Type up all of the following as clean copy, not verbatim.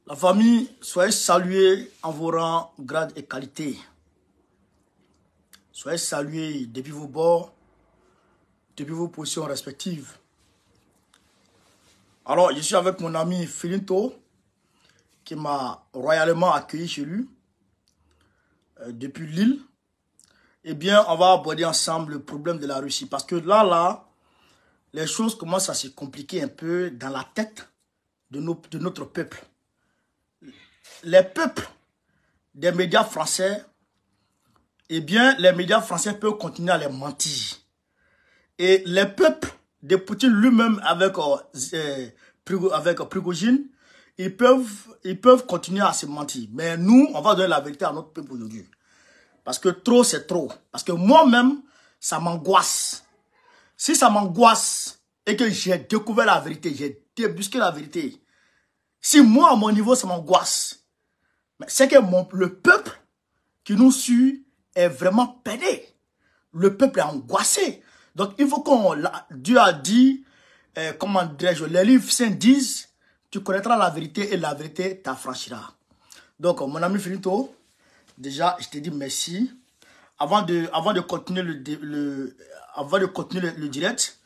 La famille, soyez salués en vos rangs, grades et qualités. Soyez salués depuis vos bords, depuis vos positions respectives. Alors, je suis avec mon ami Filinto, qui m'a royalement accueilli chez lui, depuis Lille. Eh bien, on va aborder ensemble le problème de la Russie. Parce que là, les choses commencent à se compliquer un peu dans la tête de notre peuple. Les peuples des médias français, eh bien, les médias français peuvent continuer à les mentir. Et les peuples de Poutine lui-même avec Prigojine, ils peuvent continuer à se mentir. Mais nous, on va donner la vérité à notre peuple aujourd'hui. Parce que trop, c'est trop. Parce que moi-même, ça m'angoisse. Si ça m'angoisse et que j'ai découvert la vérité, j'ai débusqué la vérité, si moi, à mon niveau, ça m'angoisse, c'est que le peuple qui nous suit est vraiment peiné. Le peuple est angoissé. Donc, il faut Dieu a dit, comment dirais-je, les livres saints disent, tu connaîtras la vérité et la vérité t'affranchira. Donc, mon ami Filinto, déjà, je te dis merci. Avant de continuer le direct,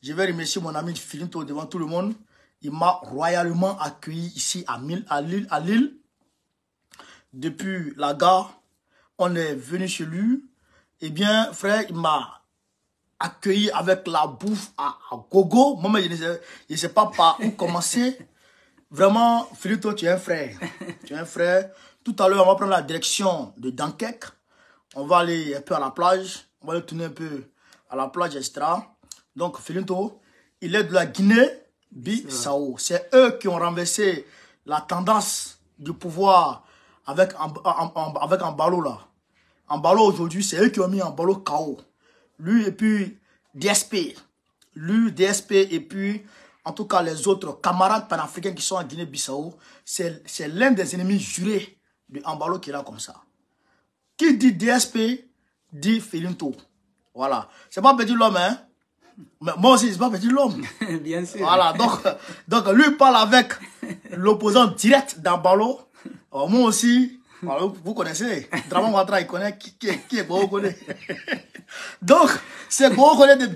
je vais remercier mon ami Filinto devant tout le monde. Il m'a royalement accueilli ici à Lille. Depuis la gare, on est venu chez lui. Eh bien, frère, il m'a accueilli avec la bouffe à gogo. Moi, je ne sais pas par où commencer. Vraiment, Filinto, tu es un frère. Tu es un frère. Tout à l'heure, on va prendre la direction de Dunkerque. On va aller un peu à la plage. On va aller tourner un peu à la plage, etc. Donc, Filinto, il est de la Guinée-Bissau. C'est eux qui ont renversé la tendance du pouvoir avec Embalo là. Embalo aujourd'hui, c'est eux qui ont mis Embalo KO. Lui et puis DSP. Lui, DSP et puis en tout cas les autres camarades panafricains qui sont en Guinée-Bissau, c'est l'un des ennemis jurés de Embalo qui est là comme ça. Qui dit DSP dit Filinto. Voilà. C'est pas petit l'homme, hein. Mais moi aussi, c'est pas petit l'homme. Bien sûr. Voilà. Donc lui parle avec l'opposant direct d'Embalo. Moi aussi, vous connaissez. Draman Ouattara, il connaît qui est Goro Kone. Donc, c'est Goro Kone de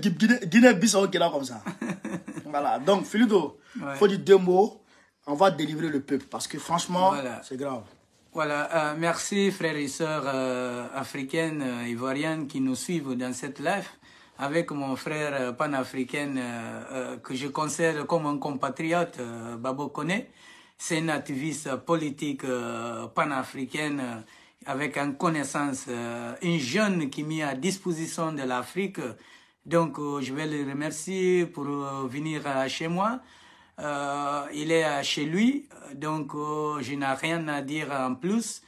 Guinée-Bissau qui est là comme ça. Voilà. Donc, Filinto, il faut dire deux mots. On va délivrer le peuple parce que franchement, voilà, c'est grave. Voilà. Merci frères et sœurs africaines, ivoiriennes qui nous suivent dans cette live. Avec mon frère panafricain que je considère comme un compatriote, Babo Kone. C'est une activiste politique panafricaine avec une connaissance, une jeune qui est mise à disposition de l'Afrique. Donc, je vais le remercier pour venir chez moi. Il est chez lui, donc je n'ai rien à dire en plus.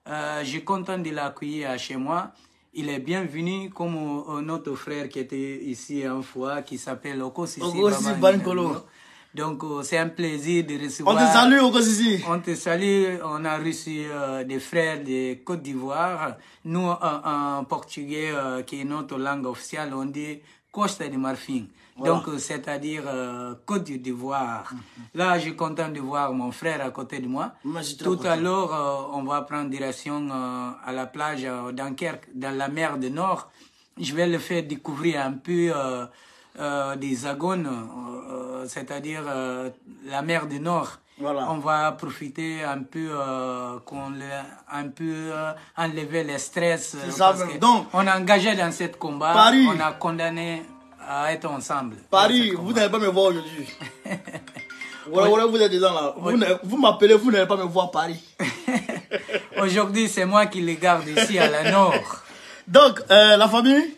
Je suis content de l'accueillir chez moi. Il est bienvenu comme notre frère qui était ici une fois, qui s'appelle Okosisi Bankolo. Donc, c'est un plaisir de recevoir. On te salue, Okosisi. On te salue. On a reçu des frères de Côte d'Ivoire. Nous, en portugais, qui est notre langue officielle, on dit Costa de Marfim. Voilà. Donc, c'est-à-dire Côte d'Ivoire. Là, je suis content de voir mon frère à côté de moi. Tout à l'heure, on va prendre direction à la plage Dunkerque, dans la mer du Nord. Je vais le faire découvrir un peu des agones, c'est-à-dire la mer du Nord. Voilà. On va profiter un peu, enlever le stress. Donc, on est engagé dans ce combat. Paris, on a condamné à être ensemble. Paris, vous n'allez pas me voir aujourd'hui. Voilà, vous êtes dedans là. Vous m'appelez, vous n'allez pas me voir Paris. Aujourd'hui, c'est moi qui les garde ici à la Nord. Donc, la famille,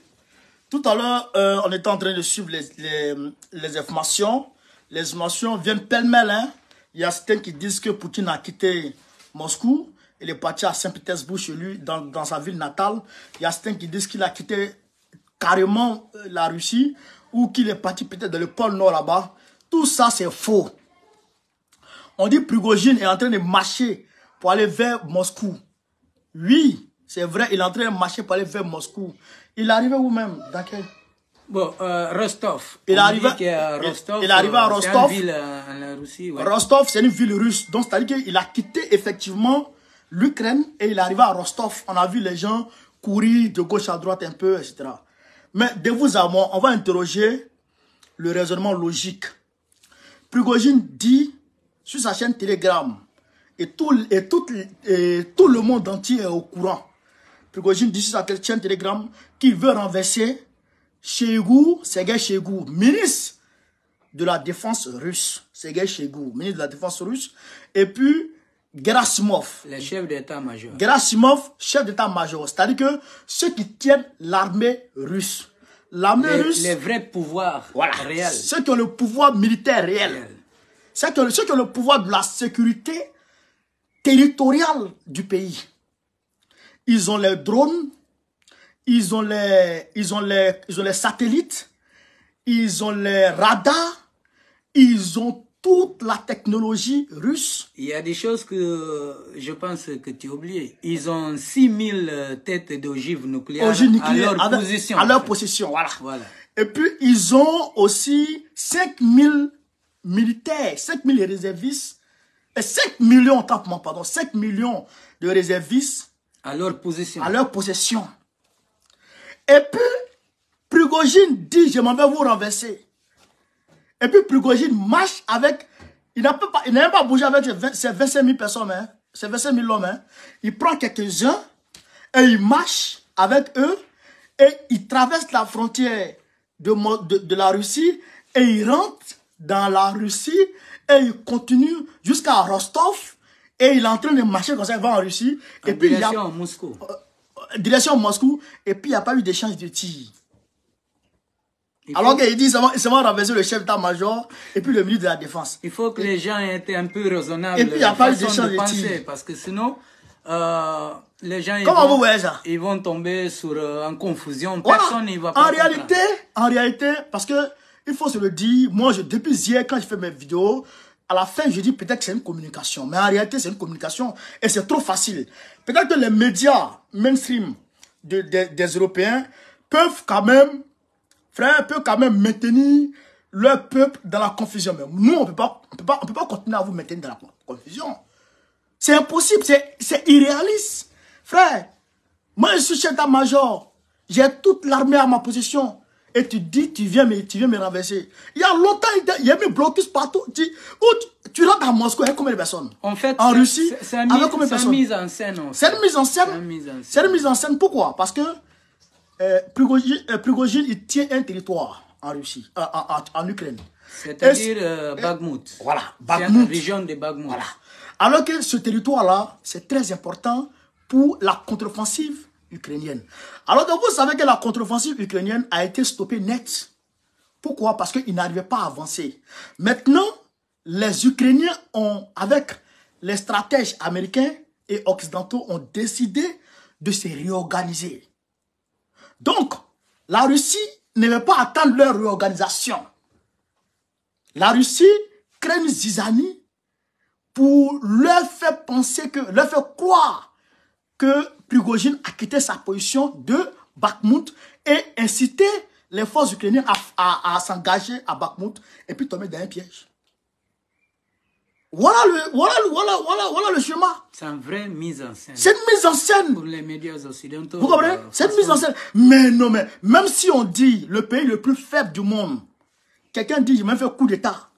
tout à l'heure, on était en train de suivre les informations. Les informations viennent pêle-mêle. Hein. Il y a certains qui disent que Poutine a quitté Moscou. Il est parti à Saint-Pétersbourg chez lui, dans sa ville natale. Il y a certains qui disent qu'il a quitté carrément la Russie ou qu'il est parti peut-être dans le pôle Nord là-bas. Tout ça, c'est faux. On dit Prigojine est en train de marcher pour aller vers Moscou. Oui, c'est vrai, il est en train de marcher pour aller vers Moscou. Il est arrivé où même? Dans quel? Bon, Rostov. Il est arrivé à Rostov. Il est arrivé à Rostov. C'est une ville en Russie. Ouais. Rostov, c'est une ville russe. Donc, c'est-à-dire qu'il a quitté effectivement l'Ukraine et il est arrivé à Rostov. On a vu les gens courir de gauche à droite un peu, etc. Mais de vous à moi, on va interroger le raisonnement logique. Prigojine dit sur sa chaîne Telegram, et tout le monde entier est au courant. Prigojine dit sur sa chaîne Telegram qu'il veut renverser Shoigu, Sergei Shoigu, ministre de la défense russe. Sergei Shoigu, ministre de la défense russe. Et puis, Gerasimov. Le chef d'état-major. Gerasimov, chef d'état-major. C'est-à-dire que ceux qui tiennent l'armée russe. L'armée russe. Les vrais pouvoirs réels. Ceux qui ont le pouvoir militaire réel. Ceux qui ont le pouvoir de la sécurité territoriale du pays. Ils ont les drones. Ils ont les satellites. Ils ont les radars. Ils ont toute la technologie russe. Il y a des choses que je pense que tu as oubliées. Ils ont 6000 têtes d'ogives nucléaires à leur possession. À leur possession, voilà. Et puis, ils ont aussi 5000 militaires, 5000 réservistes, et 5 millions, pardon, 5 millions de réservistes à leur possession. Et puis, Prigojine dit, je m'en vais vous renverser. Et puis Prigojine marche avec, il n'a même pas bougé avec ces 25 000 personnes, hein, ces 25 000 hommes. Hein. Il prend quelques-uns et il marche avec eux et il traverse la frontière de la Russie et il rentre dans la Russie et il continue jusqu'à Rostov et il est en train de marcher comme ça, il va en Russie. Et puis direction Moscou. Direction Moscou et puis il n'y a pas eu d'échange de tirs. Alors qu'il dit ça va renverser le chef d'état-major et puis le ministre de la Défense. Il faut que les gens aient un peu raisonnables. Et puis il n'y a pas eu d'échange de tirs. Parce que sinon, les gens ils vont tomber en confusion. Voilà. Personne n'y va pas. En réalité, parce que il faut se le dire, moi depuis hier quand je fais mes vidéos, à la fin je dis peut-être que c'est une communication. Mais en réalité c'est une communication et c'est trop facile. Peut-être que les médias mainstream des Européens peuvent quand même maintenir leur peuple dans la confusion. Mais nous, on ne peut pas continuer à vous maintenir dans la confusion. C'est impossible, c'est irréaliste. Frère, moi je suis chef d'état-major, j'ai toute l'armée à ma possession. Et tu dis, tu viens me renverser. Il y a longtemps, il y a mis blocus partout. Tu rentres à Moscou avec combien de personnes? En fait, en Russie, avec combien de personnes? C'est une mise en scène. C'est une mise en scène. C'est une mise en scène. Pourquoi? Parce que Prigojine, il tient un territoire en Russie, en Ukraine. C'est-à-dire Bakhmout. Voilà, Bakhmout. C'est la région de Bakhmout. Voilà. Alors que ce territoire-là, c'est très important pour la contre-offensive ukrainienne. Alors que vous savez que la contre-offensive ukrainienne a été stoppée net. Pourquoi? Parce qu'ils n'arrivaient pas à avancer. Maintenant, les Ukrainiens avec les stratèges américains et occidentaux, ont décidé de se réorganiser. Donc, la Russie ne veut pas attendre leur réorganisation. La Russie crée une zizanie pour leur faire croire que Prigojine a quitté sa position de Bakhmout et inciter les forces ukrainiennes à s'engager à Bakhmout et puis tomber dans un piège. Voilà le schéma. C'est une vraie mise en scène. C'est une mise en scène. Pour les médias occidentaux. Vous comprenez? C'est une mise en scène. Mais non, mais même si on dit le pays le plus faible du monde, quelqu'un dit, il m'a fait coup d'état.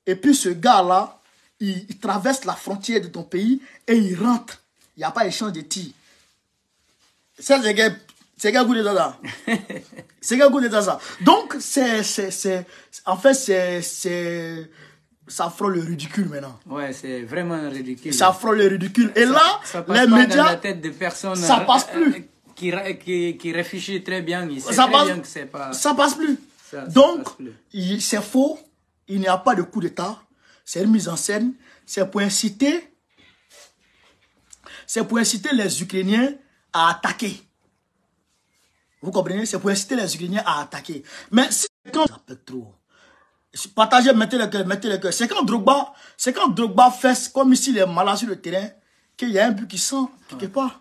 Et puis ce gars-là, il traverse la frontière de ton pays et il rentre. Il n'y a pas échange de tirs. C'est gars goût de ça. C'est gars goût de ça. Donc, en fait, ça frôle le ridicule maintenant. Ouais, c'est vraiment ridicule. Ça frôle le ridicule. Et là, ça passe les pas médias, dans la tête de personnes, ça passe plus. Qui réfléchit très bien. Il sait ça très passe, bien que c'est pas. Ça passe plus. Donc, c'est faux. Il n'y a pas de coup d'état. C'est une mise en scène. C'est pour inciter les Ukrainiens à attaquer. Vous comprenez? C'est pour inciter les Ukrainiens à attaquer. Mais si quand ça peut trop. Partagez, mettez le cœur. C'est quand Drogba fait comme ici, il est malade sur le terrain. qu'il y a un but qui sent quelque part.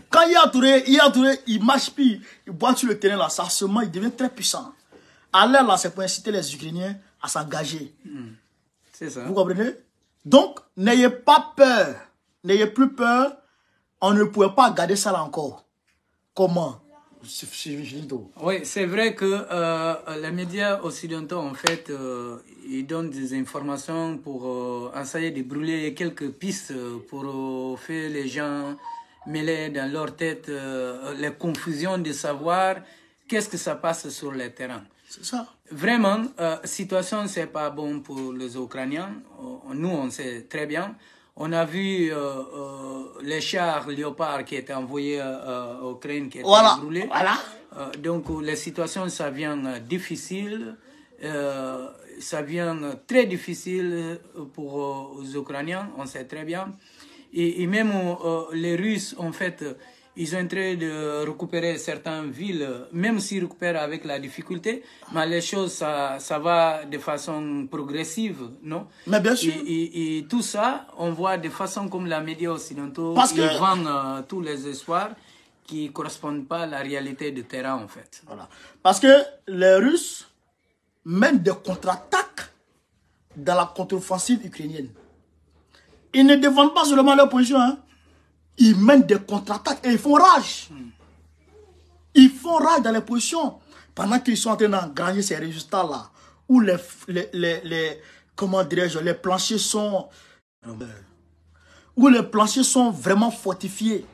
Quand Yaya Touré, il marche puis il boit sur le terrain là, ça se il devient très puissant. À l'air là, c'est pour inciter les Ukrainiens à s'engager. C'est ça. Vous comprenez? Donc, n'ayez pas peur. N'ayez plus peur. On ne pouvait pas garder ça là encore. Comment? Oui, c'est vrai que les médias occidentaux, en fait, ils donnent des informations pour essayer de brûler quelques pistes pour faire les gens mêler dans leur tête les confusions de savoir qu'est-ce que ça passe sur le terrain. C'est ça. Vraiment, situation, c'est pas bon pour les Ukrainiens. Nous, on sait très bien. On a vu les chars Léopard qui étaient envoyés en Ukraine, qui étaient brûlés. Voilà. Donc, la situation, ça vient difficile. Ça vient très difficile pour les Ukrainiens, on sait très bien. Et même les Russes, en fait, ils sont en train de récupérer certaines villes, même s'ils récupèrent avec la difficulté, mais les choses, ça va de façon progressive, non? Mais bien sûr. Et tout ça, on voit de façon comme les médias occidentaux, ils vendent tous les espoirs qui ne correspondent pas à la réalité du terrain, en fait. Voilà. Parce que les Russes mènent des contre-attaques dans la contre-offensive ukrainienne. Ils ne défendent pas seulement leur position, hein. Ils mènent des contre-attaques et ils font rage. Ils font rage dans les positions. Pendant qu'ils sont en train d'engranger ces résultats-là, où comment dirais-je, les planchers sont... où les planchers sont vraiment fortifiés.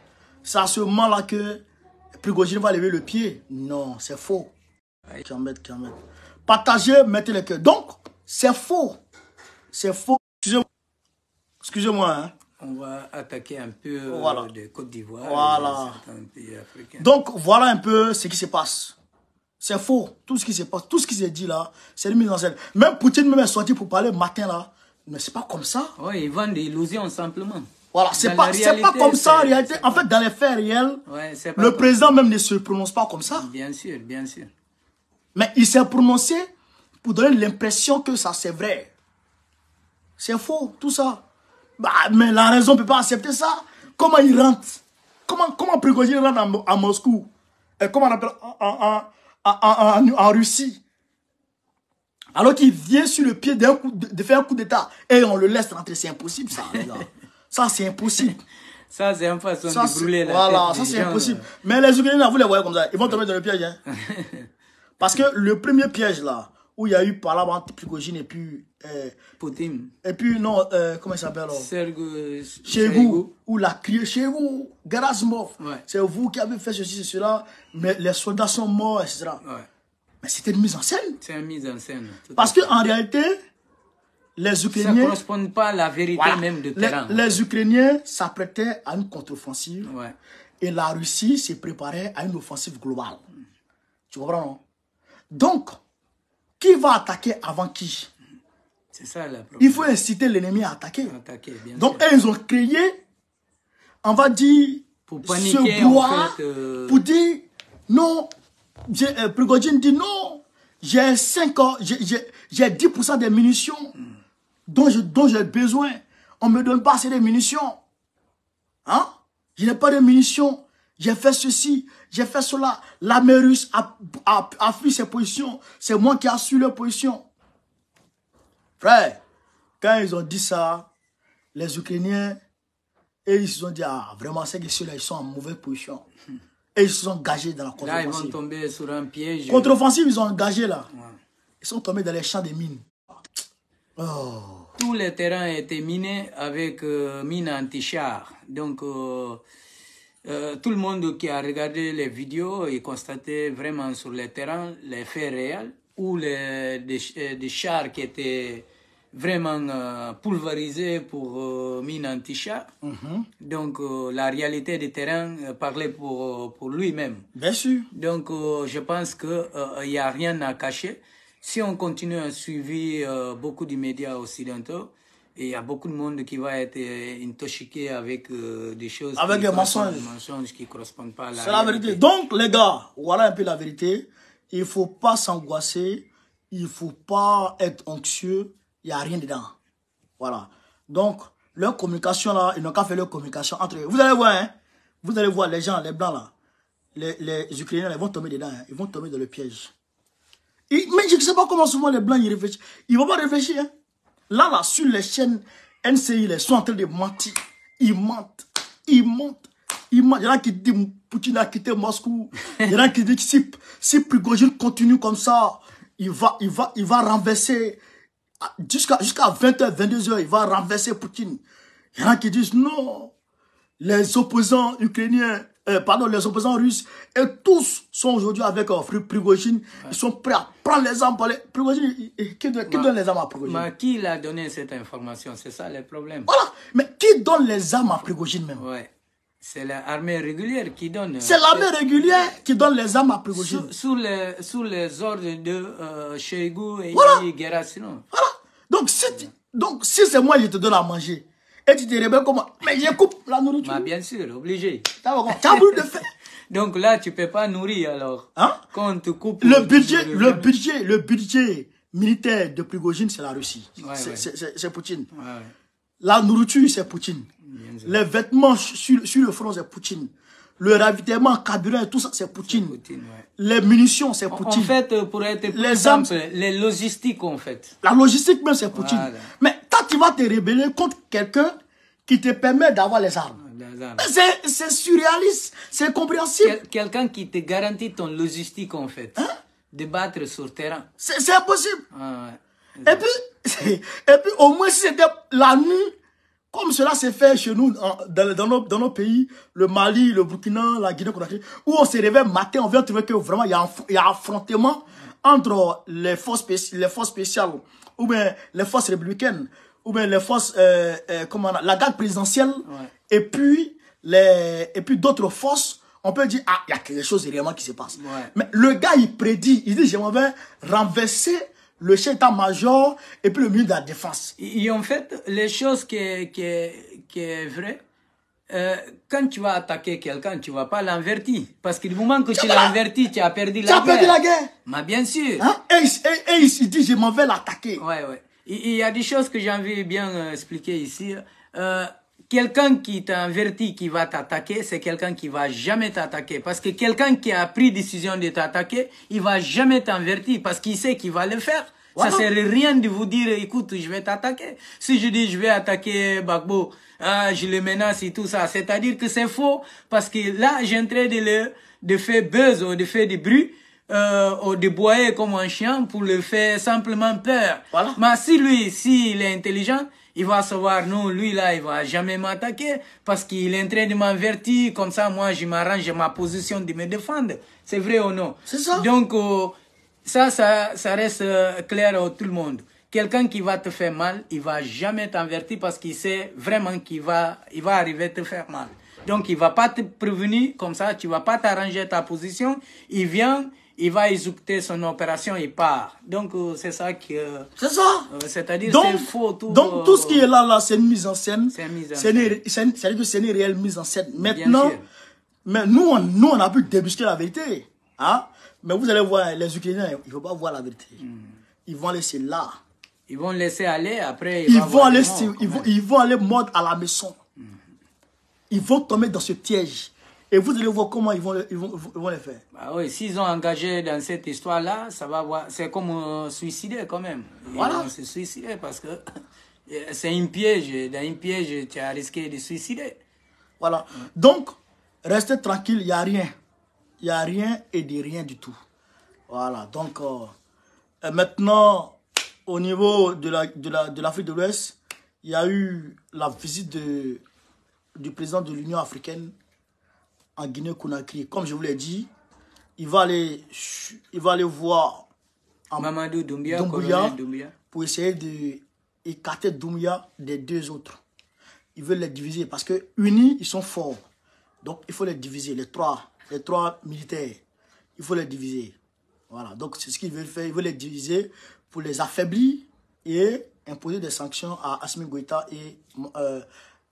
C'est à ce moment-là que Prigojine va lever le pied. Non, c'est faux. Partagez, mettez le cœur. Donc, c'est faux. C'est faux. Excusez-moi, hein. On va attaquer un peu de Côte d'Ivoire et certains pays africains. Donc, voilà un peu ce qui se passe. C'est faux. Tout ce qui se passe, tout ce qui s'est dit là, c'est une mise en scène. Même Poutine même est sorti pour parler matin là. Mais c'est pas comme ça. Oui, ils vendent des illusions simplement. Voilà, c'est pas comme ça en réalité. En fait, dans les faits réels, le président même ne se prononce pas comme ça. Bien sûr, bien sûr. Mais il s'est prononcé pour donner l'impression que ça c'est vrai. C'est faux, tout ça. Bah, mais la raison ne peut pas accepter ça. Comment il rentre? Comment Prigojine rentre à Moscou? Et comment on appelle en Russie? Alors qu'il vient sur le pied de faire un coup d'État. Et on le laisse rentrer. C'est impossible ça, les gars. Ça, c'est impossible. Ça, c'est une façon de brûler la voilà, tête. Ça, c'est impossible. Mais les Ukrainiens, vous les voyez comme ça. Ils vont tomber dans le piège. Hein. Parce que le premier piège là, où il y a eu par là entre Prigojine et puis... Poutine. Et puis, non, comment il s'appelle? Shoigu. Où la crié chez vous, Gerasimov. Ouais. C'est vous qui avez fait ceci, cela. Mais les soldats sont morts, etc. Ouais. Mais c'était une mise en scène. C'est une mise en scène. Parce qu'en réalité, les Ukrainiens... Ça ne correspond pas à la vérité même du terrain. Les Ukrainiens s'apprêtaient à une contre-offensive. Ouais. Et la Russie s'est préparée à une offensive globale. Tu comprends, non? Donc, qui va attaquer avant qui? C'est ça la problème. Il faut inciter l'ennemi à attaquer. Bien donc, sûr. ils ont créé, on va dire, pour paniquer, ce brouhaha, pour dire, non, Prigojine dit non, j'ai 10% des munitions dont j'ai besoin. On ne me donne pas assez de munitions. Hein? Je n'ai pas de munitions. J'ai fait ceci, j'ai fait cela. L'armée russe a fui ses positions. C'est moi qui ai su leur position. Frère, quand ils ont dit ça, les Ukrainiens, et ils se sont dit, ah, vraiment, c'est que ceux-là, ils sont en mauvaise position. Et ils se sont engagés dans la contre-offensive. Là, ils vont tomber sur un piège. Contre-offensive, ils ont engagé là. Ouais. Ils sont tombés dans les champs des mines. Oh. Tous les terrains étaient minés avec mines anti-char. Donc, tout le monde qui a regardé les vidéos et constaté vraiment sur le terrain les faits réels, où des chars qui étaient vraiment pulvérisés pour mines anti-char. Donc, la réalité du terrain parlait pour lui-même. Bien sûr. Donc, je pense qu'il n'y a rien à cacher. Si on continue à suivre beaucoup de médias occidentaux, il y a beaucoup de monde qui va être intoxiqué avec des choses... Avec des mensonges. Des mensonges qui ne correspondent pas à la réalité. C'est la vérité. Donc, les gars, voilà un peu la vérité. Il ne faut pas s'angoisser. Il ne faut pas être anxieux. Il n'y a rien dedans. Voilà. Donc, leur communication là, ils n'ont qu'à faire leur communication entre eux. Vous allez voir, hein, vous allez voir les gens, les blancs là, les Ukrainiens, ils vont tomber dedans, hein, ils vont tomber dans le piège. Mais je ne sais pas comment souvent les blancs ils réfléchissent. Ils ne vont pas réfléchir. Hein. Là, sur les chaînes NCI, ils sont en train de mentir. Ils mentent. Ils mentent. Il y en a qui disent Poutine a quitté Moscou. Il y en a qui disent que si Prigojine continue comme ça, il va renverser jusqu'à 20h, 22h, il va renverser Poutine. Il y en a qui disent non. Les opposants ukrainiens, les opposants russes, et tous sont aujourd'hui avec Prigojine. Ils sont prêts à prendre les armes. Prigojine, qui donne les armes à Prigojine? Qui l'a donné cette information? C'est ça le problème. Voilà. Mais qui donne les armes à Prigojine même? Ouais. C'est l'armée régulière qui donne. C'est l'armée régulière qui donne les armes à Prigojine. Sous les ordres de Shoigu et Gerasimov. Voilà. Donc, si c'est moi, je te donne à manger. Et tu te rebelles comment? Mais je coupe la nourriture. Bah, bien sûr, obligé. Tu as voulu de faire. Donc là, tu ne peux pas nourrir alors. Hein? Quand on te coupe. Le budget militaire de Prigojine, c'est la Russie. Ouais, c'est Poutine. Ouais. La nourriture, c'est Poutine. Les vêtements sur le front, c'est Poutine. Le ravitaillement, carburant, tout ça, c'est Poutine. Ouais. Les munitions, c'est Poutine. En fait, pour être plus simple, les logistiques, en fait. La logistique même, c'est Poutine. Voilà. Mais quand tu vas te rebeller contre quelqu'un qui te permet d'avoir les armes, c'est surréaliste, c'est compréhensible. Quelqu'un qui te garantit ton logistique, en fait. Hein? De battre sur terrain. C'est impossible. Ouais. Et puis, au moins, si c'était la nuit, comme cela s'est fait chez nous, dans nos pays, le Mali, le Burkina, la Guinée-Conakry, où on se réveille matin, on vient trouver que vraiment il y a un affrontement entre les forces spéciales, ou bien les forces républicaines, ou bien les forces, la garde présidentielle, ouais. et puis d'autres forces. On peut dire, ah, il y a quelque chose réellement qui se passe. Ouais. Mais le gars, il prédit, il dit, j'aimerais renverser le chef d'état-major et puis le ministre de la Défense. Et en fait, les choses qui est vrai, quand tu vas attaquer quelqu'un, tu ne vas pas l'invertir. Parce que du moment que tu l'invertis, tu as perdu la guerre. Tu as perdu la guerre. Mais bien sûr. Hein? Et il dit, je m'en vais l'attaquer. Ouais, ouais. Il y a des choses que j'ai envie de bien expliquer ici. Quelqu'un qui t'avertit qui va t'attaquer, c'est quelqu'un qui va jamais t'attaquer. Parce que quelqu'un qui a pris décision de t'attaquer, il va jamais t'avertir parce qu'il sait qu'il va le faire. Voilà. Ça sert à rien de vous dire, écoute, je vais t'attaquer. Si je dis, je vais attaquer Gbagbo, je le menace et tout ça, c'est-à-dire que c'est faux. Parce que là, j'ai en train de faire buzz ou de faire du bruit, ou de boyer comme un chien pour le faire simplement peur. Voilà. Mais si lui, s'il est intelligent, il va savoir, non, lui là, il va jamais m'attaquer parce qu'il est en train de m'avertir. Comme ça, moi, je m'arrange ma position de me défendre. C'est vrai ou non? C'est ça. Donc, ça reste clair à tout le monde. Quelqu'un qui va te faire mal, il va jamais t'avertir parce qu'il sait vraiment qu'il va arriver te faire mal. Donc, il va pas te prévenir comme ça, tu vas pas t'arranger ta position. Il vient, il va exécuter son opération, il part. Donc, c'est ça que... c'est ça. C'est-à-dire c'est faux. Donc, tout ce qui est là, c'est une mise en scène. C'est une mise en scène. C'est-à-dire que c'est une réelle mise en scène. Maintenant, mais nous, on a pu débusquer la vérité. Hein? Mais vous allez voir, les Ukrainiens, ils ne vont pas voir la vérité. Ils vont laisser là. Ils vont laisser aller, après... Ils vont aller mordre à la maison. Ils vont tomber dans ce piège. Et vous allez voir comment ils vont les faire. Bah oui, s'ils ont engagé dans cette histoire-là, ça va voir. C'est comme suicider quand même. Voilà. Ils vont se suicider parce que c'est un piège. Dans un piège, tu as risqué de suicider. Voilà. Donc, restez tranquille, il n'y a rien. Il n'y a rien et de rien du tout. Voilà. Donc, maintenant, au niveau de l'Afrique de l'Ouest, il y a eu la visite du président de l'Union africaine en Guinée-Conakry. Comme je vous l'ai dit, il va aller voir Mamadou Doumbouya pour essayer d'écarter Doumbouya des deux autres. Ils veulent les diviser parce que unis, ils sont forts. Donc, il faut les diviser, les trois militaires. Il faut les diviser. Voilà. Donc, c'est ce qu'ils veulent faire. Ils veulent les diviser pour les affaiblir et imposer des sanctions à Assimi Goïta et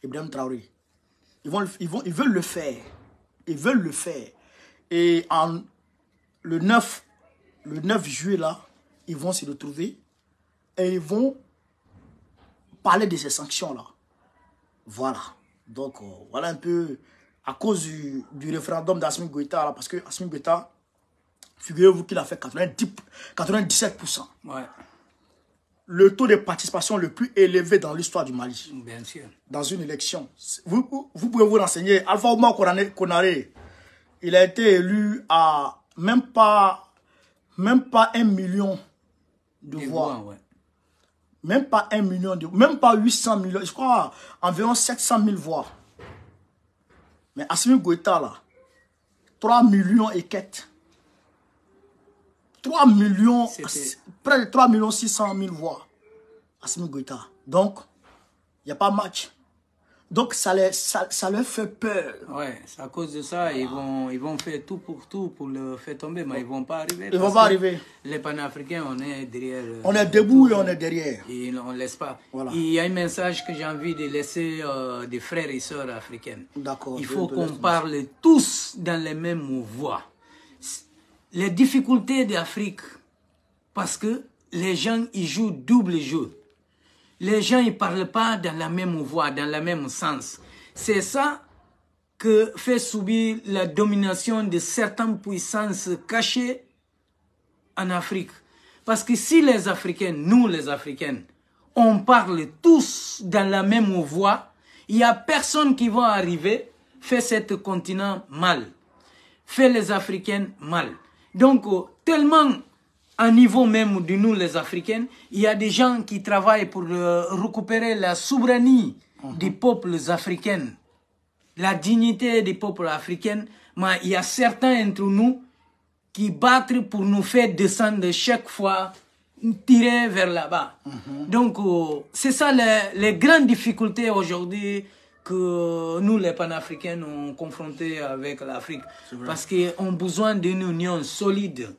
Ibrahim Traoré. Ils veulent le faire. Ils veulent le faire. Et le 9 juillet, là, ils vont se retrouver et ils vont parler de ces sanctions-là. Voilà. Donc, voilà un peu à cause du référendum d'Assimi Goïta, là, parce que Assimi Goïta, figurez-vous qu'il a fait 97%. Ouais. Le taux de participation le plus élevé dans l'histoire du Mali. Bien sûr. Dans une élection. Vous pouvez vous renseigner. Alpha Oumar Konaré, il a été élu à même pas 1 million de voix. Ouais. Même pas 1 million de voix. Même pas 800 millions. Je crois environ 700 000 voix. Mais Assimi Goïta, là, 3 millions et quelques. 3 millions, près de 3 600 000 voix. Assimi Goïta. Donc, il n'y a pas match. Donc, ça leur fait peur. Ouais, c'est à cause de ça, ils vont faire tout pour le faire tomber, mais ils ne vont pas arriver. Ils ne vont pas arriver. Les panafricains, on est derrière. On est debout et on est derrière. Et on ne laisse pas. Voilà. Il y a un message que j'ai envie de laisser des frères et sœurs africaines. D'accord. Il faut qu'on parle tous dans les mêmes voix. Les difficultés d'Afrique, parce que les gens, ils jouent double jeu. Les gens, ils ne parlent pas dans la même voix, dans le même sens. C'est ça que fait subir la domination de certaines puissances cachées en Afrique. Parce que si les Africains, nous les Africains, on parle tous dans la même voix, il n'y a personne qui va arriver faire ce continent mal, faire les Africains mal. Donc, tellement à niveau même de nous les Africains, il y a des gens qui travaillent pour récupérer la souveraineté des peuples africains, la dignité des peuples africains, mais il y a certains d'entre nous qui battent pour nous faire descendre chaque fois, tirer vers là-bas. Donc, c'est ça les grandes difficultés aujourd'hui que nous, les panafricains, ont confronté avec l'Afrique. Parce qu'ils ont besoin d'une union solide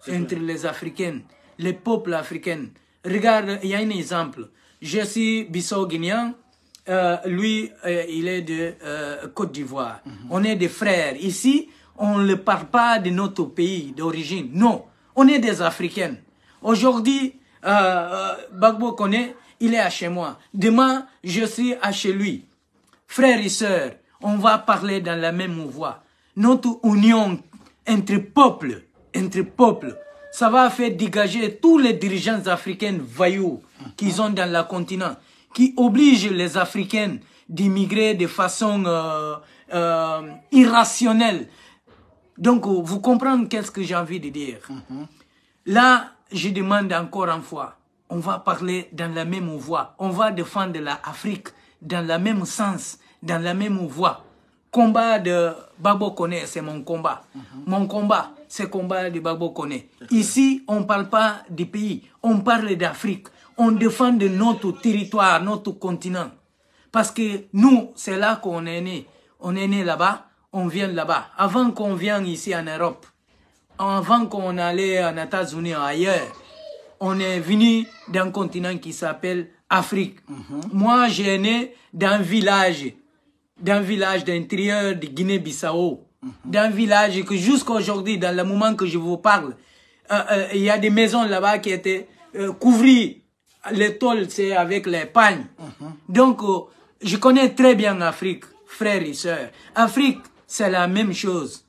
entre les Africains, les peuples africains. Regarde, il y a un exemple. Je suis Bissau-Guinéen, lui, il est de Côte d'Ivoire. On est des frères. Ici, on ne parle pas de notre pays d'origine. Non, on est des Africains. Aujourd'hui, Gbagbo Koné, il est à chez moi. Demain, je suis à chez lui. Frères et sœurs, on va parler dans la même voix. Notre union entre peuples, ça va faire dégager tous les dirigeants africains voyous qu'ils ont dans le continent, qui obligent les Africains d'immigrer de façon irrationnelle. Donc, vous comprenez qu'est-ce que j'ai envie de dire. Là, je demande encore une fois, on va parler dans la même voix. On va défendre l'Afrique dans le même sens, dans la même voie. Combat de Gbagbo Koné, c'est mon combat. Mon combat, c'est le combat de Gbagbo Koné. Ici, on ne parle pas du pays, on parle d'Afrique. On défend de notre territoire, notre continent. Parce que nous, c'est là qu'on est né. On est né là-bas, on vient là-bas. Avant qu'on vienne ici en Europe, avant qu'on allait en États-Unis ou ailleurs, on est venu d'un continent qui s'appelle Afrique. Moi, j'ai né d'un village d'intérieur de Guinée-Bissau, d'un village que jusqu'à aujourd'hui, dans le moment que je vous parle, il y a des maisons là-bas qui étaient couvertes, les tôles, c'est avec les pagnes. Donc, je connais très bien l'Afrique, frères et sœurs. Afrique, c'est la même chose.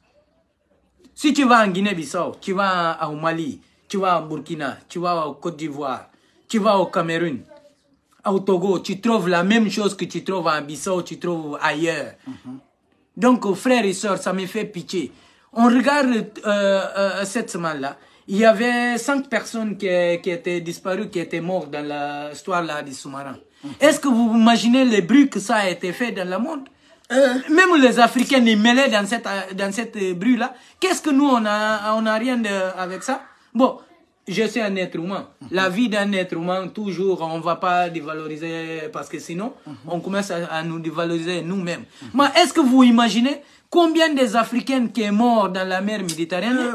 Si tu vas en Guinée-Bissau, tu vas au Mali, tu vas au Burkina, tu vas au Côte d'Ivoire, tu vas au Cameroun, au Togo, tu trouves la même chose que tu trouves en Bissau, tu trouves ailleurs. Donc, frères et sœurs, ça me fait pitié. On regarde cette semaine-là, il y avait 5 personnes qui étaient disparues, qui étaient mortes dans l'histoire du sous-marin. Est-ce que vous imaginez les bruits que ça a été fait dans le monde? Même les Africains les mêlés dans cette bruit-là. Qu'est-ce que nous, on a rien avec ça? Bon, je suis un être humain. La vie d'un être humain, toujours, on ne va pas dévaloriser parce que sinon, on commence à nous dévaloriser nous-mêmes. Mais est-ce que vous imaginez combien des Africains qui sont morts dans la mer Méditerranée?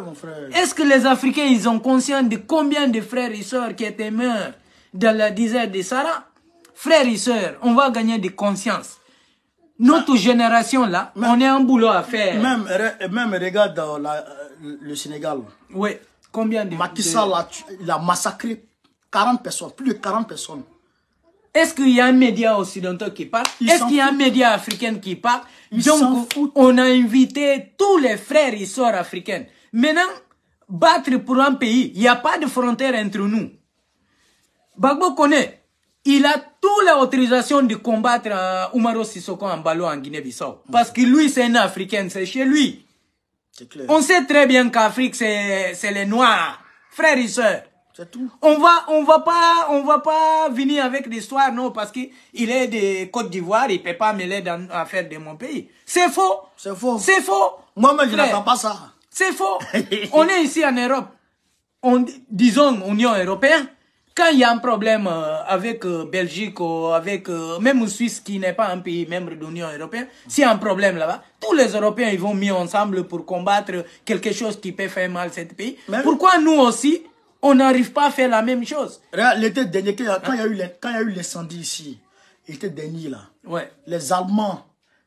Est-ce que les Africains, ils ont conscience de combien de frères et sœurs qui étaient morts dans la désert de Sahara? Frères et sœurs, on va gagner de conscience. Notre génération là, on a un boulot à faire. Même regarde le Sénégal. Oui. Combien de... Macky Sall, il a massacré 40 personnes, plus de 40 personnes. Est-ce qu'il y a un média occidental qui parle? Est-ce qu'il y a un média africain qui parle? Donc, on a invité tous les frères et sœurs africains. Maintenant, battre pour un pays, il n'y a pas de frontière entre nous. Gbagbo connaît, il a toute l'autorisation de combattre Umaro Sissoko Embalo en Guinée-Bissau. Parce que lui, c'est un Africain, c'est chez lui. Clair. On sait très bien qu'Afrique, c'est les Noirs, frères et sœurs. C'est tout. On va pas venir avec l'histoire, non, parce qu'il est de Côte d'Ivoire, il peut pas mêler dans l'affaire de mon pays. C'est faux. C'est faux. C'est faux. Moi-même, je n'attends pas ça. C'est faux. On est ici en Europe. Disons, Union européenne. Quand il y a un problème avec Belgique ou avec même Suisse qui n'est pas un pays membre de l'Union européenne, s'il y a un problème là-bas, tous les Européens ils vont mis ensemble pour combattre quelque chose qui peut faire mal à ce pays. Mais pourquoi nous aussi, on n'arrive pas à faire la même chose? L'été dernier, quand il y a eu l'incendie ici, l'été dernier là, ouais. Les Allemands,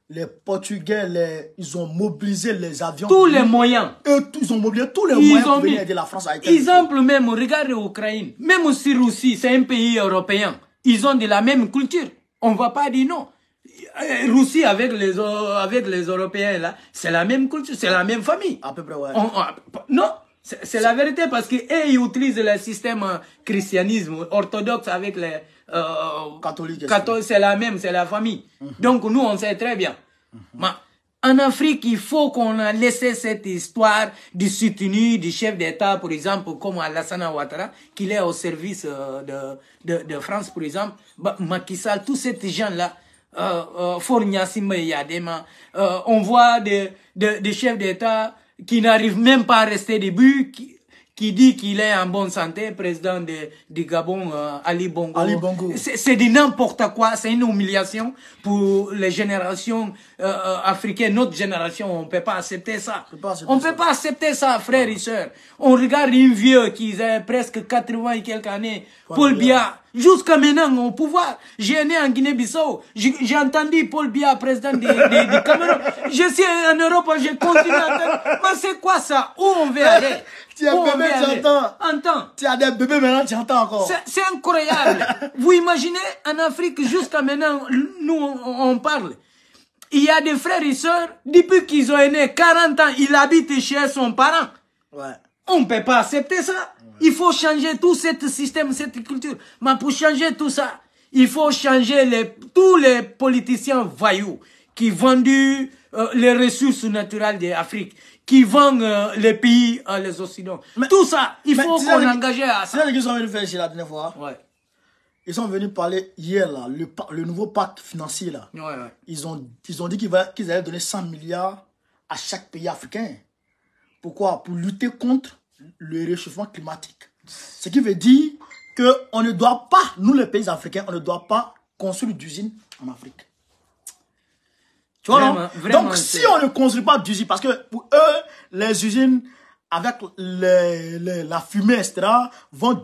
les Portugais, ils ont mobilisé les avions. Tous les moyens. Ils ont mobilisé tous les moyens pour venir aider la France à éteindre. Exemple même, regardez l'Ukraine. Même si Russie, c'est un pays européen, ils ont de la même culture. On ne va pas dire non. Russie avec les Européens là, c'est la même culture, c'est la même famille. À peu près, ouais. Non, c'est la vérité parce que ils utilisent le système christianisme orthodoxe avec les catholiques. C'est la même, c'est la famille. Donc nous, on sait très bien. Mais en Afrique, il faut qu'on a laissé cette histoire du soutenu du chef d'État, par exemple, comme Alassane Ouattara, qu'il est au service de France, par exemple. Macky Sall, tous ces gens-là, Forniassimbe Yadema, on voit des chefs d'État qui n'arrivent même pas à rester debout, qui dit qu'il est en bonne santé, président du Gabon, Ali Bongo. Ali Bongo. C'est de n'importe quoi, c'est une humiliation pour les générations africaines. Notre génération, on peut pas accepter ça. On peut pas accepter ça, frères et sœurs. On regarde un vieux qui a presque 80 et quelques années, Paul Biya, jusqu'à maintenant au pouvoir. J'ai né en Guinée-Bissau, j'ai entendu Paul Biya, président du Cameroun. Je suis en Europe, j'ai continué à entendre. Mais c'est quoi ça? Où on veut aller? Tu as bébé, tu entends. Tu as des bébés maintenant, tu entends encore. C'est incroyable. Vous imaginez, en Afrique, jusqu'à maintenant, nous, on parle. Il y a des frères et sœurs, depuis qu'ils ont né 40 ans, ils habitent chez son parent. Ouais. On ne peut pas accepter ça. Ouais. Il faut changer tout ce système, cette culture. Mais pour changer tout ça, il faut changer tous les politiciens voyous qui vendent les ressources naturelles de l'Afrique, qui vendent les pays, les Occidentaux. Tout ça, il faut qu'on engage à ça. C'est ce qu'ils sont venus faire ici la dernière fois. Ouais. Ils sont venus parler hier, là, le nouveau pacte financier. Là. Ouais, ouais. Ils ont dit qu'ils allaient donner 100 milliards à chaque pays africain. Pourquoi? Pour lutter contre le réchauffement climatique. Ce qui veut dire qu'on ne doit pas, nous les pays africains, on ne doit pas construire d'usines en Afrique. Tu vois, vraiment, non? Vraiment, donc, si on ne construit pas d'usines, parce que pour eux, les usines, avec la fumée, etc., vont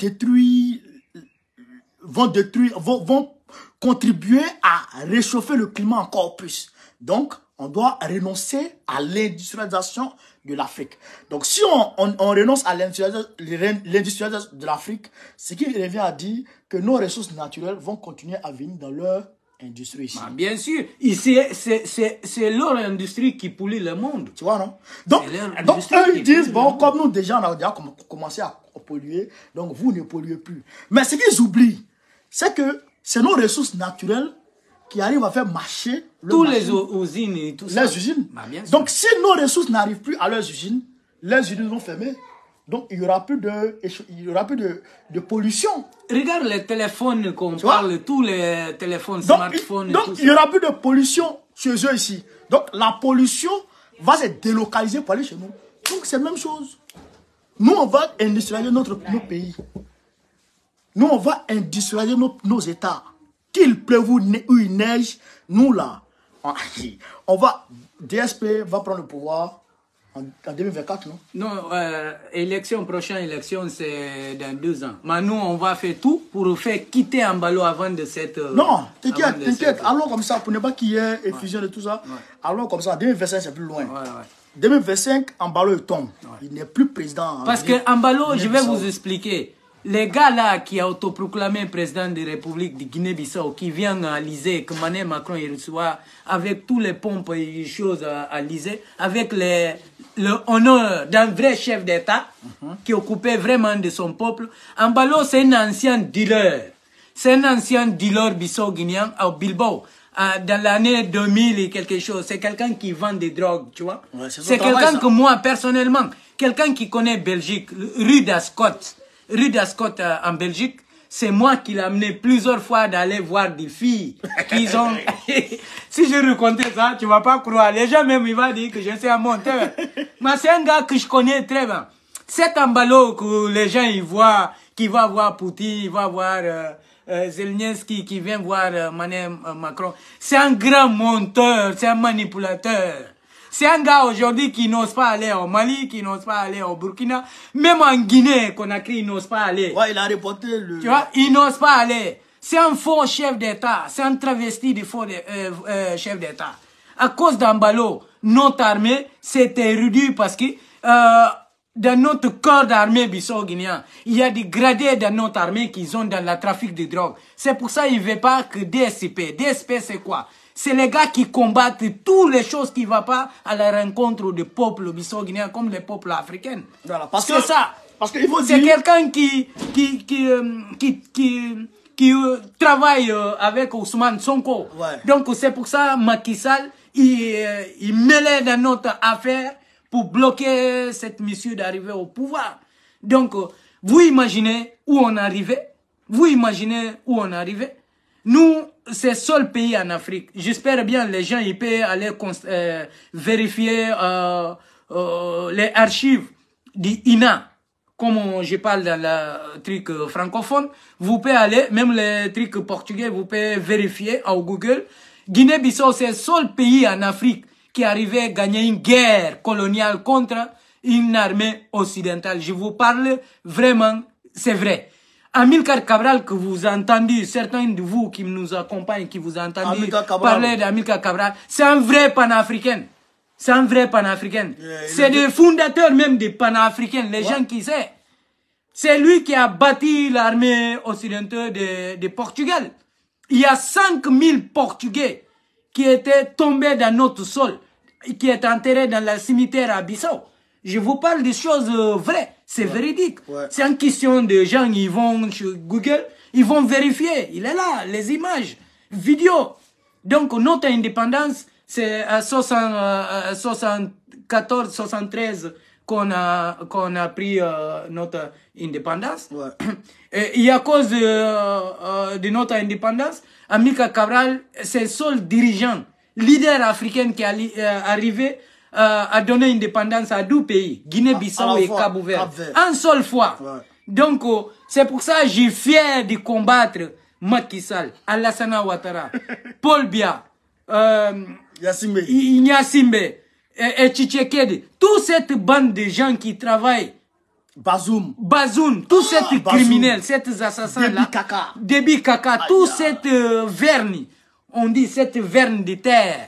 contribuer à réchauffer le climat encore plus. Donc, on doit renoncer à l'industrialisation de l'Afrique. Donc, si on renonce à l'industrialisation de l'Afrique, ce qui revient à dire que nos ressources naturelles vont continuer à venir dans leur industrie ici. Ah, bien sûr, c'est leur industrie qui pollue le monde. Tu vois, non? Donc eux, ils disent, bon, comme nous déjà, on a déjà commencé à polluer, donc vous ne polluez plus. Mais ce qu'ils oublient, c'est que c'est nos ressources naturelles qui arrivent à faire marcher les usines et tout ça. Les usines. Bah, donc, si nos ressources n'arrivent plus à leurs usines, les usines vont fermer. Donc, il n'y aura plus de pollution. Regarde les téléphones qu'on parle, tous les téléphones, smartphones. Donc, il n'y aura plus de pollution chez eux ici. Donc, la pollution va se délocaliser pour aller chez nous. Donc, c'est la même chose. Nous, on va industrialiser nos pays. Nous, on va industrialiser nos États. Qu'il pleuve ou il neige, nous là, on va, DSP va prendre le pouvoir en 2024, non? Non, élection, prochaine élection, c'est dans 2 ans. Mais nous, on va faire tout pour faire quitter Embalo avant de cette... non, t'inquiète, allons comme ça, pour ne pas qu'il y ait effusion de tout ça, allons comme ça, 2025 c'est plus loin. 2025, Embalo tombe, il n'est plus président. Parce que Embalo, je vais vous expliquer, les gars là qui a autoproclamé président de la République de Guinée-Bissau, qui vient à l'Élysée, que Emmanuel Macron il reçoit avec tous les pompes et choses à l'Élysée, avec le honneur d'un vrai chef d'État qui occupait vraiment de son peuple. Ambalo, c'est un ancien dealer. C'est un ancien dealer bissau-guinéen à Bilbao. Dans l'année 2000 et quelque chose. C'est quelqu'un qui vend des drogues, tu vois. Ouais, c'est quelqu'un que moi, personnellement, quelqu'un qui connaît Belgique, rue d'Ascot en Belgique, c'est moi qui l'ai amené plusieurs fois d'aller voir des filles qui ont... Si je racontais ça, tu vas pas croire. Les gens même, ils vont dire que je suis un monteur. Mais c'est un gars que je connais très bien. Cet emballot que les gens ils voient, qui va voir Poutine, il va voir Zelensky, qui vient voir Macron, c'est un grand monteur, c'est un manipulateur. C'est un gars aujourd'hui qui n'ose pas aller au Mali, qui n'ose pas aller au Burkina. Même en Guinée, Conakry, il n'ose pas aller. Ouais, il a reporté le... Tu vois, il n'ose pas aller. C'est un faux chef d'État. C'est un travesti de faux chef d'État. À cause d'Ambalo, notre armée s'est érudite parce que dans notre corps d'armée bissau-guinéen, il y a des gradés dans notre armée qui sont dans le trafic de drogue. C'est pour ça qu'il ne veut pas que DSP. DSP, c'est quoi? C'est les gars qui combattent toutes les choses qui ne vont pas à la rencontre des peuples bissau-guinéens comme les peuples africains. Voilà, c'est ça. Parce qu'il faut dire... C'est quelqu'un qui travaille avec Ousmane Sonko. Ouais. Donc c'est pour ça Macky Sall, il mêlait dans notre affaire pour bloquer cette mission d'arriver au pouvoir. Donc, vous imaginez où on arrivait? Vous imaginez où on arrivait? Nous, c'est le seul pays en Afrique. J'espère bien les gens ils peuvent aller vérifier les archives d'INA. Comme je parle dans le truc francophone, vous pouvez aller, même les trucs portugais, vous pouvez vérifier au Google. Guinée-Bissau, c'est le seul pays en Afrique qui arrivait à gagner une guerre coloniale contre une armée occidentale. Je vous parle vraiment, c'est vrai. Amilcar Cabral, que vous entendez, certains de vous qui nous accompagnent, qui vous entendez parler d'Amilcar Cabral, c'est un vrai panafricain. C'est un vrai panafricain. C'est le fondateur même des panafricains, les gens qui savent. C'est lui qui a bâti l'armée occidentale de Portugal. Il y a 5000 Portugais qui étaient tombés dans notre sol, qui étaient enterrés dans le cimetière à Bissau. Je vous parle des choses vraies, c'est véridique. C'est une question de gens, ils vont sur Google, ils vont vérifier. Il est là, les images, vidéos. Donc notre indépendance, c'est à 74, 73 qu'on a pris notre indépendance. Et à cause de notre indépendance, Amilcar Cabral, c'est le seul dirigeant, leader africain qui est arrivé à donner indépendance à 2 pays, Guinée-Bissau et Cap-Vert. En seule fois. Donc, c'est pour ça que je suis fier de combattre Macky Sall, Alassane Ouattara, Paul Biya, Gnassingbé et Tshisekedi. Toute cette bande de gens qui travaillent, Bazoum, tous ces criminels, ces assassins-là, Déby Kaka, tous cette vernis, on dit cette verne de terre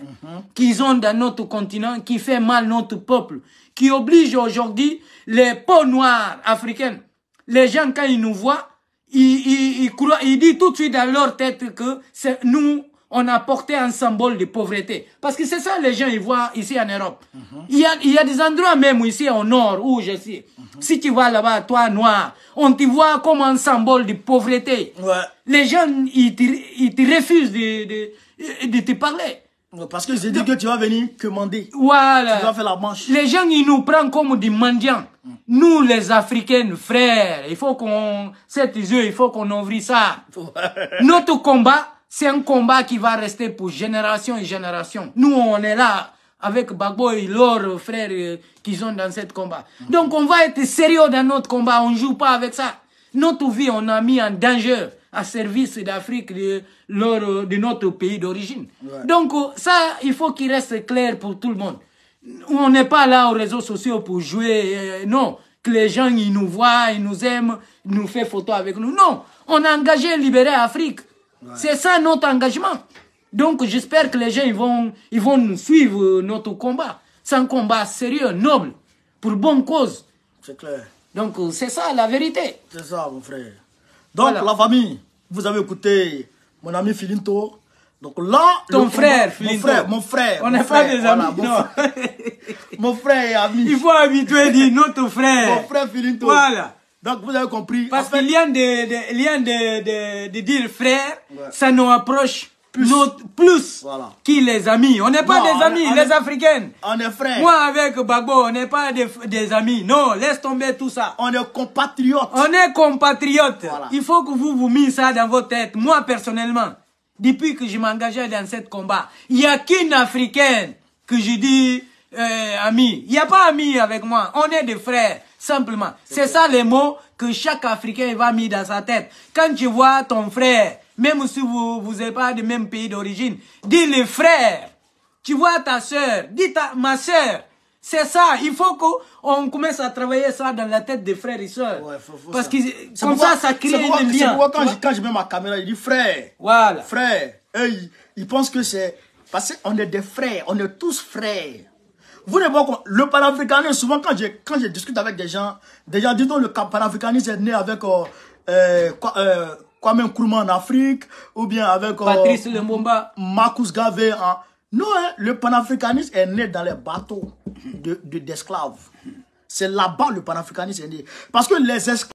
qu'ils ont dans notre continent, qui fait mal notre peuple, qui oblige aujourd'hui les peaux noires africaines. Les gens, quand ils nous voient, ils disent tout de suite dans leur tête que nous, on a porté un symbole de pauvreté. Parce que c'est ça les gens ils voient ici en Europe. Il y a des endroits même ici au nord où je suis. Si tu vas là-bas, toi noir, on te voit comme un symbole de pauvreté. Les gens, ils te refusent de te parler. Parce que j'ai dit que tu vas venir commander. Voilà. Tu vas faire la manche. Les gens, ils nous prennent comme des mendiants. Nous, les Africains, frères, il faut qu'on... Cet yeux, il faut qu'on ouvre ça. Notre combat, c'est un combat qui va rester pour génération et génération. Nous, on est là avec Gbagbo et leurs frères qui sont dans ce combat. Donc, on va être sérieux dans notre combat. On ne joue pas avec ça. Notre vie, on a mis en danger à service d'Afrique, de notre pays d'origine. Donc, ça, il faut qu'il reste clair pour tout le monde. On n'est pas là aux réseaux sociaux pour jouer. Non, que les gens, ils nous voient, ils nous aiment, ils nous font photo avec nous. Non, on a engagé Libérer Afrique. C'est ça notre engagement. Donc j'espère que les gens ils vont nous suivre notre combat. C'est un combat sérieux, noble, pour bonne cause. C'est clair. Donc, c'est ça la vérité. C'est ça, mon frère. Donc, voilà. La famille, vous avez écouté mon ami Filinto. Donc là, ton frère, Filinto. Mon frère. On n'est pas des amis, voilà, mon frère et ami. Il faut habituer à dire notre frère. Mon frère Filinto. Voilà. Donc, vous avez compris. Parce qu'il y a de dire frère, ouais. Ça nous approche plus voilà. Qui les amis. On n'est pas des amis, les Africains. On est frères. Moi, avec Bagbo, on n'est pas des amis. Non, laisse tomber tout ça. On est compatriotes. On est compatriotes. Voilà. Il faut que vous mettez ça dans votre tête. Moi, personnellement, depuis que je m'engageais dans ce combat, il n'y a qu'une Africaine que je dis ami. Il n'y a pas ami avec moi. On est des frères, simplement. C'est ça les mots que chaque Africain va mettre dans sa tête. Quand tu vois ton frère, même si vous n'êtes pas du même pays d'origine, dis les frères. Tu vois ta soeur, dis ma soeur. C'est ça. Il faut qu'on commence à travailler ça dans la tête des frères et sœurs. Ouais, parce que comme ça crée un lien. C'est pourquoi quand je mets ma caméra, il dit frère. Voilà. Frère. Et il pense que c'est... Parce qu'on est des frères. On est tous frères. Vous ne voyez pas, le panafricanisme, souvent quand je discute avec des gens disent non, le panafricanisme est né avec Kwame Nkrumah en Afrique, ou bien avec Patrice Lumumba, Marcus Garvey. Non, hein, le panafricanisme est né dans les bateaux d'esclaves. C'est là-bas le panafricanisme est né. Parce que les esclaves